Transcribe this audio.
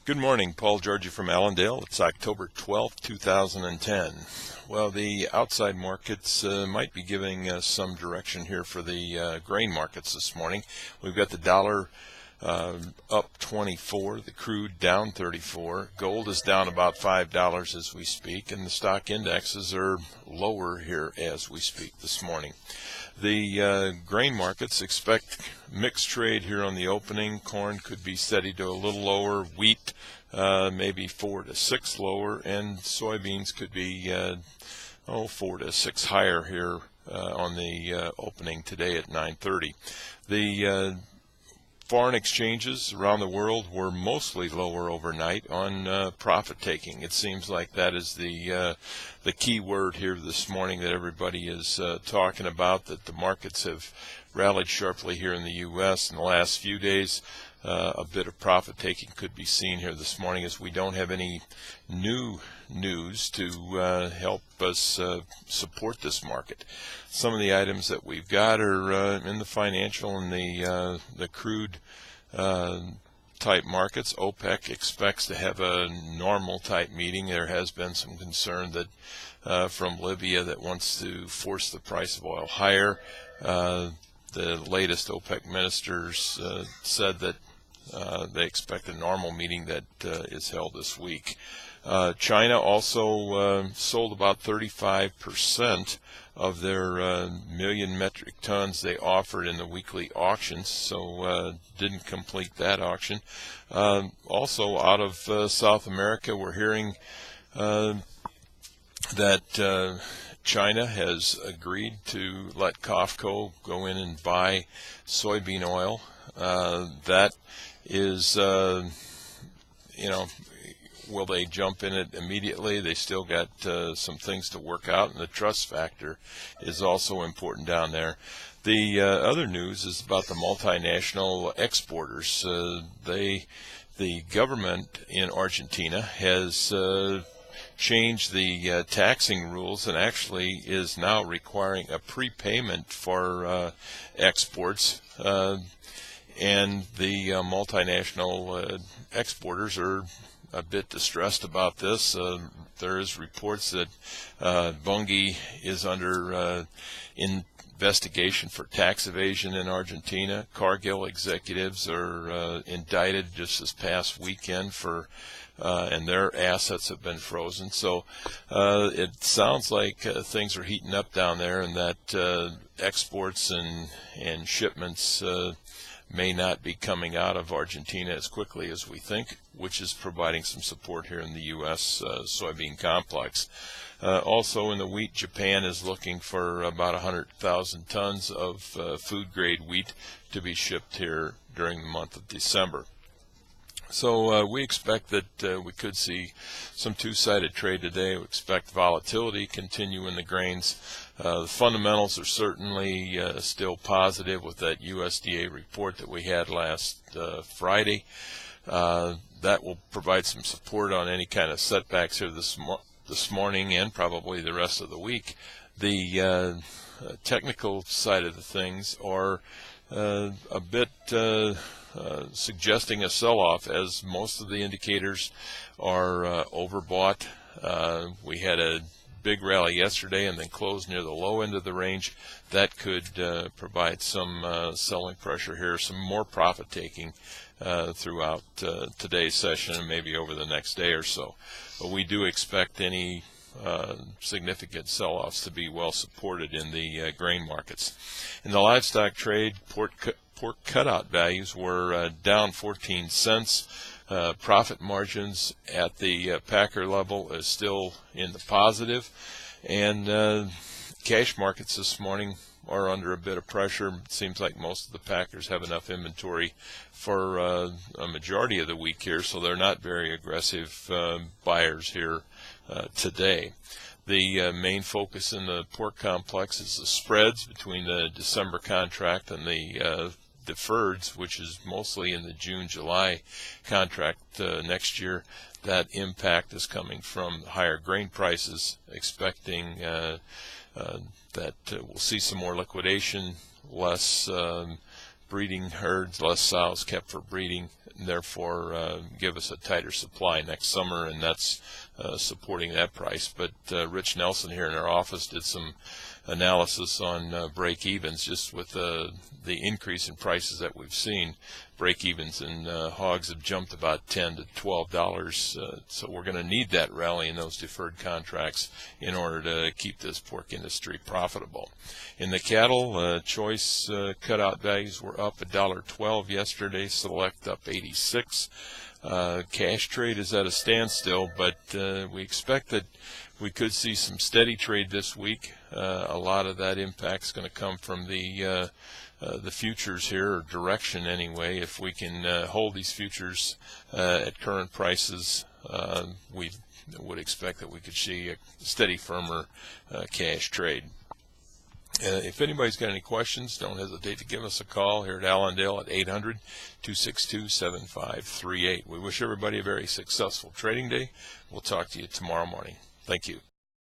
Good morning, Paul Georgie from Allendale. It's October 12th, 2010. Well, the outside markets might be giving us some direction here for the grain markets this morning. We've got the dollar up 24, the crude down 34, gold is down about $5 as we speak, and the stock indexes are lower here as we speak this morning. The grain markets expect mixed trade here on the opening. Corn could be steady to a little lower, wheat maybe 4 to 6 lower, and soybeans could be 4 to 6 higher here on the opening today at 9:30. The foreign exchanges around the world were mostly lower overnight on profit taking. It seems like that is the key word here this morning that everybody is talking about, that the markets have rallied sharply here in the U.S. in the last few days. A bit of profit taking could be seen here this morning as we don't have any new news to help us support this market. Some of the items that we've got are in the financial and the crude type markets. OPEC expects to have a normal type meeting. There has been some concern that from Libya that wants to force the price of oil higher. The latest OPEC ministers said that they expect a normal meeting that is held this week. China also sold about 35% of their million metric tons they offered in the weekly auctions, so didn't complete that auction. Also out of South America, we're hearing that China has agreed to let COFCO go in and buy soybean oil. That is, will they jump in it immediately? They still got some things to work out, and the trust factor is also important down there. The other news is about the multinational exporters. The government in Argentina has changed the taxing rules and actually is now requiring a prepayment for exports. And the multinational exporters are a bit distressed about this. There is reports that Bunge is under investigation for tax evasion in Argentina. Cargill executives are indicted just this past weekend for and their assets have been frozen. So it sounds like things are heating up down there, and that exports and shipments may not be coming out of Argentina as quickly as we think, which is providing some support here in the U.S. Soybean complex. Also in the wheat, Japan is looking for about 100,000 tons of food-grade wheat to be shipped here during the month of December. So we expect that we could see some two-sided trade today. We expect volatility continue in the grains. The fundamentals are certainly still positive with that USDA report that we had last Friday. That will provide some support on any kind of setbacks here this morning and probably the rest of the week. The technical side of the things are a bit suggesting a sell-off, as most of the indicators are overbought. We had a big rally yesterday and then closed near the low end of the range. That could provide some selling pressure here, some more profit taking throughout today's session and maybe over the next day or so. But we do expect any significant sell-offs to be well supported in the grain markets. In the livestock trade, pork cutout values were down 14 cents. Profit margins at the packer level is still in the positive, and cash markets this morning are under a bit of pressure. It seems like most of the packers have enough inventory for a majority of the week here, so they're not very aggressive buyers here today. The main focus in the pork complex is the spreads between the December contract and the deferreds, which is mostly in the June-July contract next year. That impact is coming from higher grain prices, expecting that we'll see some more liquidation, less breeding herds, less sows kept for breeding, and therefore give us a tighter supply next summer, and that's supporting that price. But Rich Nelson here in our office did some analysis on break-evens. Just with the increase in prices that we've seen, break-evens in hogs have jumped about $10 to $12. So we're going to need that rally in those deferred contracts in order to keep this pork industry profitable. In the cattle, choice cutout values were up $1.12 yesterday, select up 86. Cash trade is at a standstill, but we expect that we could see some steady trade this week. A lot of that impact is going to come from the futures here, or direction anyway. If we can hold these futures at current prices, we would expect that we could see a steady, firmer cash trade. If anybody's got any questions, don't hesitate to give us a call here at Allendale at 800-262-7538. We wish everybody a very successful trading day. We'll talk to you tomorrow morning. Thank you.